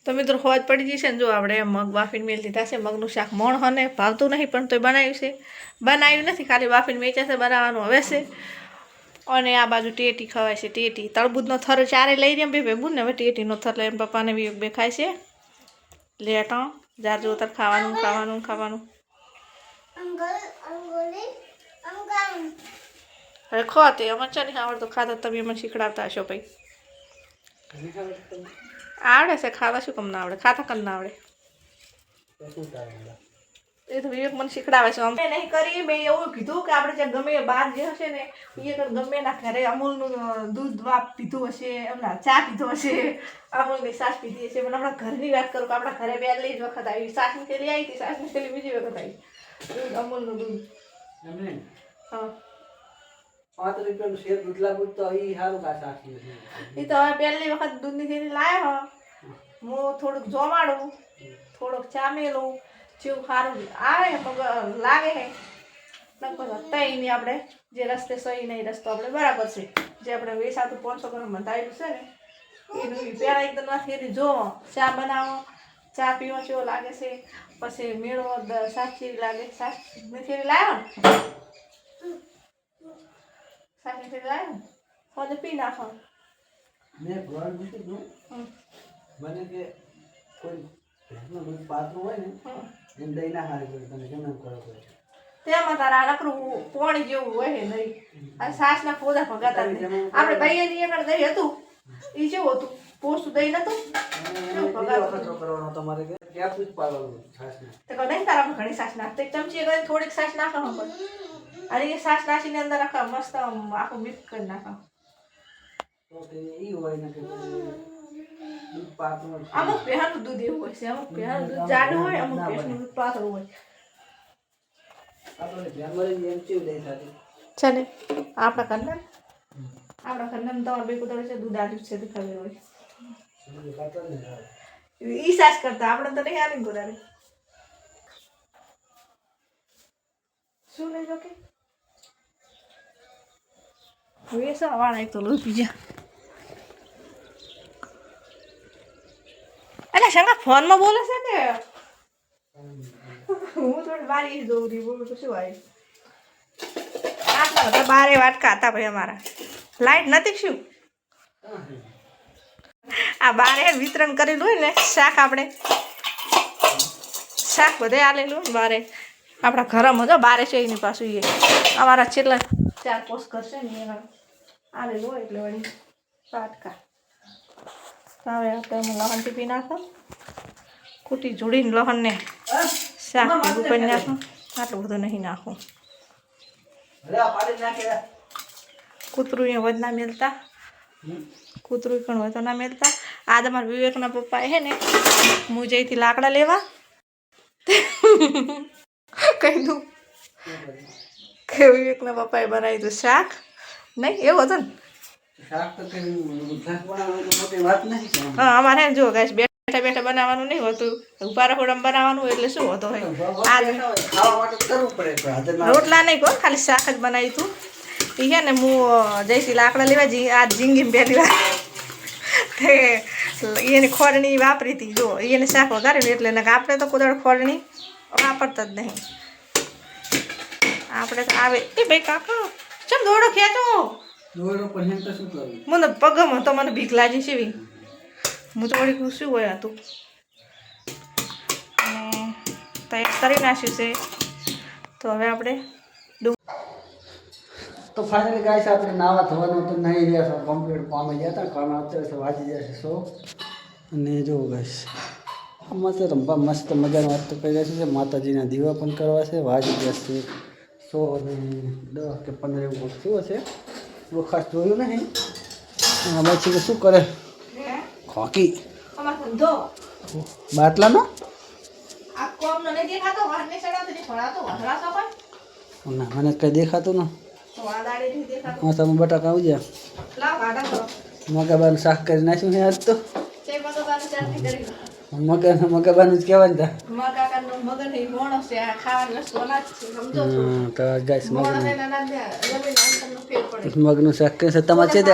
તો મિત્રો ખોજ પડી જશે ને જો આપણે મગ બાફીને મેળ દીધા છે મગનું શાક મોણ હને ભાવતું નહીં પણ તોય બનાવ્યું છે બનાવ્યું નથી ખાલી બાફીને વેચાશે બનાવવાનું હવે છે અને આ બાજુ ટેટી ખવાય છે ટેટી તળબૂજનો થર ચારે લઈ રહ્યા બે ભેગું ને હવે ટેટીનો થર લઈને પપ્પાને બે ખાય છે લેટો જાર જો તાર ખાવાનું ખાવાનું ખાવાનું હવે ખો તે અમારે ચાલી આવડતું ખાતા તમે મને શીખડાવતા હશો ભાઈ આવડે છે ખાવા શું કમ ના આવડે ખાતા કમ ના આવડે એ તો વિવેક મને શીખડાવે છે અમે નહીં કરીએ મેં એવું કીધું કે આપણે જ્યાં ગમે બહાર જે હશે ને એ ગમે ના ઘરે અમૂલનું દૂધ પીધું હશે એમના ચા પીધો હશે અમૂલની છાશ પીધી હશે પણ આપણા ઘરની વાત કરું કે આપણા ઘરે પહેલી જ વખત આવી છાશની થેલી આવી હતી છાશની થેલી બીજી વખત આવી દૂધ અમૂલનું દૂધ હા 5 રૂપિયાનું શેર દૂધ લાવું તો એ સારું કાઢા એ તો હવે પહેલી વખત દૂધની થેલી લાવ્યો હું થોડુંક જોવાડું થોડોક ચા મેલું જેવું સારું આવે લાગે છે લગભગ તઈ નહીં આપણે જે રસ્તે સહી નહીં રસ્તો આપણે બરાબર છે જે આપણે વેસાતું 500 ગ્રામ બંધાયેલું છે ને એનું પહેલાં એકદમ થેલી જોવો ચા બનાવો ચા પીવો કેવો લાગે છે પછી મેળવો સાચી લાગે સાચી થેલી લાવ્યો સાચી થેલી લાવ્યો ફોને પી નાખો મેં ઘર મૂકી મને કે કોઈ ભેંસનું દૂધ પાતળું હોય ને એમ દહીં ના હારી પડે તમે કેમ એમ કરો પડે તેમાં તારા નકરું પોણી જેવું હોય નહીં આ સાસના પોદા ભગાતા આપણે ભાઈની આગળ દહીં હતું એ જેવું હતું પોસું દહીં નતું કરવાનો તમારે ક્યાં દૂધ પાડવાનું છાશને તો નહીં તારા ઘણી સાસ નાખते ચમચી કરીને થોડીક સાસ નાખવા પડે અને એ સાસ નાખીને અંદર આખા મસ્ત આખું મિક્સ કરી નાખો તો તે ઈ હોય ને કે દૂધ પાતળું અમુક પહેરનું દૂધ એવું હોય છે અમુક પહેરનું દૂધ જાડું હોય અમુક પહેરનું દૂધ પાતળું હોય આપણે ધ્યાનમાં એમ ચીવ દઈ સાથે ચાલે આપણા કન્નન તમારે બે કુતરે છે દૂધ આલ્યું છે દેખાવે હોય ઈ સાસ કરતા આપણે તો નહીં આલી ગોરારે શું લઈ જો કે વેસા વાળા એક તો લોહી પી જા અરે શંકા ફોનમાં બોલે છે કે હું થોડી બારી જોઉં રહી બોલું તો શું આવી આટલા બધા બારે વાટકા હતા ભાઈ અમારા લાઈટ નથી શું આ બારે વિતરણ કરેલું હોય ને શાક આપણે શાક બધે આલેલું હોય બારે આપણા ઘરમાં જો બારે છે એની પાછું એ અમારા છેલ્લા 4 પોસ્ટ કરશે ને એમાં આલેલું હોય એટલે વળી વાટકા હવે આપણે લહણ ટીપી નાખો કૂટી જોડીને લહણને શાક ભેગું કરી નાખો આટલું બધું નહીં નાખું કૂતરું અહીંયા વધ ના મેલતા કૂતરું પણ વધુ ના મેલતા આ તમારા વિવેકના પપ્પાએ હે ને મુજઈથી લાકડા લેવા કહી દઉં કે વિવેકના પપ્પાએ બનાવ્યું હતું શાક નહીં એવું હતું ને હા અમારે જો ગાઈસ બેઠા બેઠા બનાવવાનું નહીં હોતું ઉભા રખોડામાં બનાવવાનું હોય એટલે શું હોતો હોય રોટલા નહીં કહો ખાલી શાક જ બનાવ્યું હતું એ છે ને હું જઈશી લાકડા લેવા આ ઝીંગીને પહેલી વાર તે એની ખોરણી વાપરી હતી જો એને શાક વગાડ્યું એટલે આપણે તો કોદાળ ખોરણી વાપરતા જ નહીં આપણે તો આવે એ ભાઈ કાકા ચમ દોડો ખેંચો મને પગમાં તો મને બીક લાગી છે હું તો વળી શું હોય હતું અને તૈયાર કરી નાખ્યું છે તો હવે આપણે તો ફાઇનલી ગાઈસ આપણે નાવા ધોવાનું તો નહીં રહ્યા છો કમ્પ્લીટ પામી ગયા હતા કારણ અત્યારે વાજી જશે 100 અને જો ગાઈસ મસ્ત રંભા મસ્ત મજાનો વાત કરી રહ્યા છે માતાજીના દીવા પણ કરવા છે વાજી જશે 100 10 કે 15 એવું થયું છે બહુ ખાસ જોયું નહીં અમે છે શું કરે ખોકી બાટલાનો ના મને કઈ દેખાતું ને હા તમે બટાકા આવી ગયા મગાબાનું શાક કરી નાખ્યું છે આજ તો મગાબાનું જ કહેવાય તો ગાઈસ મગનું શાક કે છે તમારે છે તે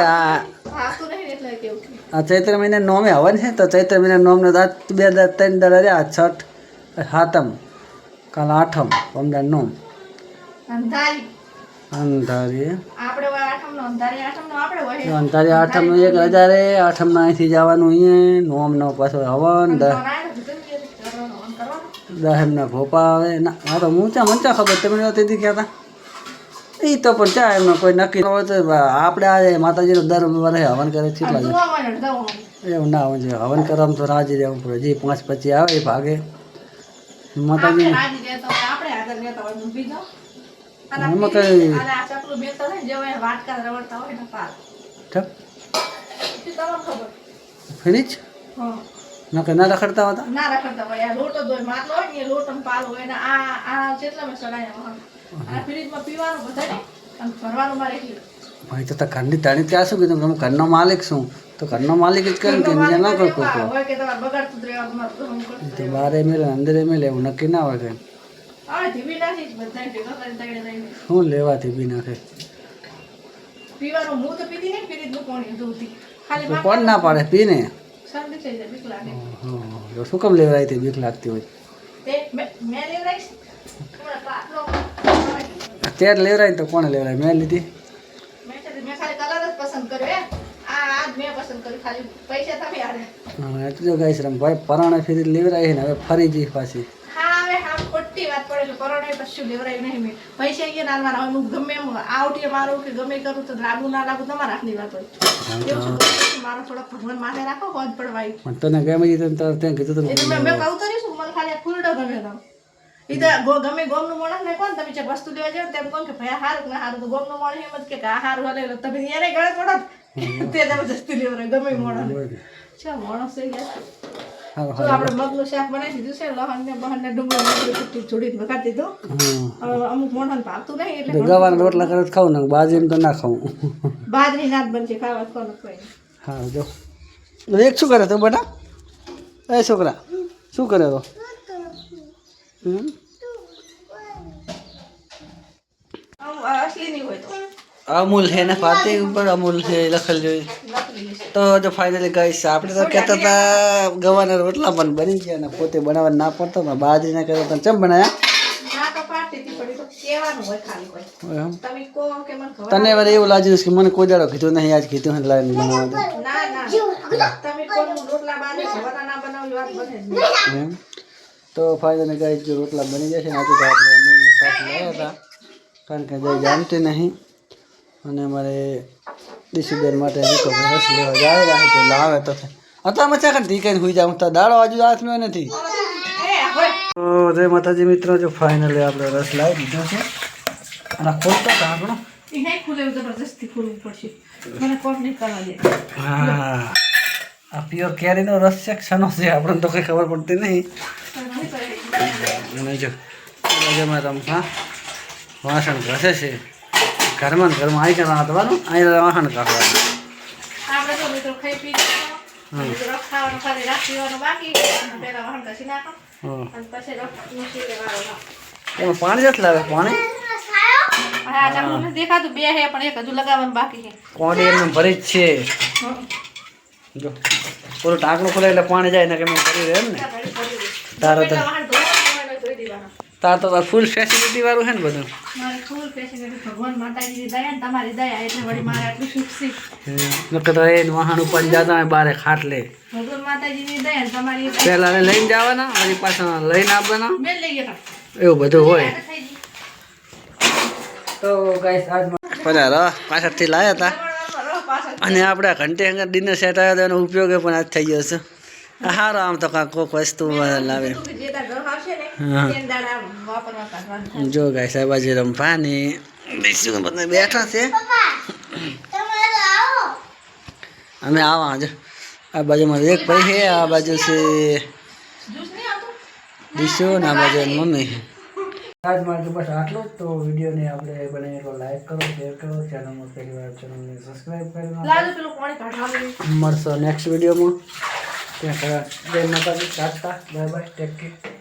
આ ચૈત્ર મહિના નોમે હવન છે તો ચૈત્ર મહિના નોમને 3 દાડા રહ્યા. છઠ, સાતમ, કાલ આઠમ, પમદાર નોમ અંધારી અંધારી આપણે હોય આઠમનો અંધારી આઠમનો આપણે હોય અંધારી આઠમનું 1000 આઠમના અહીંથી જવાનું અહીંયા નોમનો પાછો હવન દહેમના ભોપા આવે ના હા તો હું ચા મને ખબર તમે તેથી કહેતા એ તો પણ ચા એમનો કોઈ નક્કી ન હોય તો આપણે આ માતાજીનો દર વર્ષે હવન કરે છે એટલા એવું ના હોય છે હવન કરવામાં તો રાજી રહેવું પડે જે 5 પછી આવે એ ભાગે માતાજી એમાં કઈ ફિનિશ ના રખડતા હતા ના રખડતા હોય આ લોટો દોય માટલો હોય ને એ લોટો પાલ હોય ને આ જેટલા મેં સડાયા આ ફ્રીજમાં પીવાનું બધાને અને ભરવાનું મારે એટલું ભાઈ તો ઘરની તાણી ત્યાં શું કીધું તમે ઘરનો માલિક શું તો ઘરનો માલિક જ કરે કે બીજા ના કોઈ કોઈ હોય કે તમારે બગાડતું જ રહેવાનું મારું તો બારે મેલે અંદર મેલે એવું નક્કી ના હોય કે હવે ધીમી નાખી બધા ભેગા કરીને તગડે લઈને શું લેવાથી બી નાખે પીવાનું હું તો પીતી નહીં ફ્રીજનું પાણી દૂધી ખાલી કોણ ના પાડે પીને શરદી થઈ જાય બીક લાગે શું કામ લેવરાય તે બીક લાગતી હોય તે મેં લેવરાઈશ થોડા પાટલો ચેર લેવરાય તો કોને લેવરાય મેં લીધી મેં ખાલી કલર જ પસંદ કર્યો આજ મેં પસંદ કર્યું ખાલી પૈસા તમે આરે હા એટલે જો ગાઈશ રમ ભાઈ પરાણે ફેરી લેવરાય ને હવે ફરી જઈ પાછી હા હવે હા ખોટી વાત પડે એટલે પરોણે કશું લેવરાયું નહીં મેં પૈસા અહીંયા ના મારા હું ગમે એમ આવટીએ મારું કે ગમે કરું તો લાગુ ના લાગુ તમારા હાથની વાત હોય એવું શું મારો થોડો ભગવાન માથે રાખો હોજ પડવાય પણ તને ગમે છે તને ત્યાં કીધું એટલે મેં કહું તો નહીં મને ખાલી ફૂલડો ગમે તો એ તો ગમે ગોમનું માણસ ને કોણ તમે જે વસ્તુ લેવા જાવ તેમ કોણ કે ભાઈ હારું ના હારું તો ગોમનું માણસ એમ જ કે આ હારું હાલે તમે એને ગળે પડો તે જબરજસ્તી લેવરાય ગમે માણસ છે માણસ થઈ ગયા તો આપણે મગનું શાક બનાવી દીધું છે લહણ ને બહન ને ડુંગળી જોડીને વઘારી દીધું હવે અમુક મોઢાને ભાવતું નહીં એટલે ગવાના રોટલા કરે ખાવું ને બાજરીને તો ના ખાવું બાજરી નાત બનશે ખાવા કોણ કોઈ હા જો એક શું કરે તું બેટા એ છોકરા શું કરે તો અસલી નહીં હોય તો અમૂલ છે ને ફાતે ઉપર અમૂલ છે લખેલ જોઈએ તો જો ફાઇનલી ગાઈસ આપણે તો કહેતા હતા ગવાના રોટલા પણ બની ગયા ને પોતે બનાવવા ના પડતો ને બાજરીના કહેતા હતા ચમ બનાવ્યા તને વાર એવું લાગ્યું કે મને કોઈ દાડો કીધું નહીં આજ કીધું લાવીને બનાવવા એમ તો ફાઇનલી ગાઈસ જો રોટલા બની જશે ને આજે તો આપણે અમૂલને સાથે લાવ્યા હતા કારણ કે જઈ જાણતી નહીં અને અમારે દીશુબેન માટે રસ લેવા જાય રહ્યા તો લાવે તો હતા મચા કર ઢીકઈને હુઈ જાઉં તો દાડો આજુ હાથમાં નથી તો જય માતાજી મિત્રો જો ફાઇનલી આપણે રસ લાવી દીધો છે અને ખોલતો ઢાંકણો હા આ પ્યોર કેરીનો રસ છે ક્ષણો છે આપણને તો કંઈ ખબર પડતી નહીં અને જો રમવા વાસણ ઘસે છે ઘરમાં આવી કે નાખવાનું અહીં વાસણ કાઢવાનું એમાં પાણી જ લાવે પાણી દેખાતું બે હે પણ એક હજુ લગાવવાનું બાકી છે પાણી એમને ભરી જ છે જો પૂરું ઢાંકણું ખોલે એટલે પાણી જાય ને કે એમ ભરી રહે એમ ને તાર તો ફૂલ ફેસિલિટી વાળું છે ને બધું ફૂલ ફેસિલિટી ભગવાન માતાજીની દયા ને તમારી દયા એટલે વળી મારે આટલું સુખ તો એ વાહન ઉપર જતા હોય બારે ખાટલે ભગવાન માતાજીની દયા તમારી પહેલા લઈને જવાના વળી પાછા લઈને આવવાના મેં લઈ ગયા એવું બધું હોય તો ગાઈસ આજ પાછળથી લાવ્યા હતા અને આપણે ઘંટી અંગર ડિનર સેટ આવ્યો તો એનો ઉપયોગ પણ આજ થઈ ગયો છે સારું આમ તો કાંક કોઈક વસ્તુ લાવે જો ગાય સાહેબાજી રમવાની બધા બેઠા છે અમે આવા જો આ બાજુમાં એક ભાઈ છે આ બાજુ છે દીશો ને આ બાજુ મમ્મી આજ મારે બસ આટલું જ તો વિડીયોને આપણે બને એટલો લાઈક કરો શેર કરો ચેનલમાં પહેલી વાર ચેનલને સબસ્ક્રાઈબ કરી મળશો નેક્સ્ટ વિડીયોમાં ત્યાં જય માતાજી Tata bye bye take care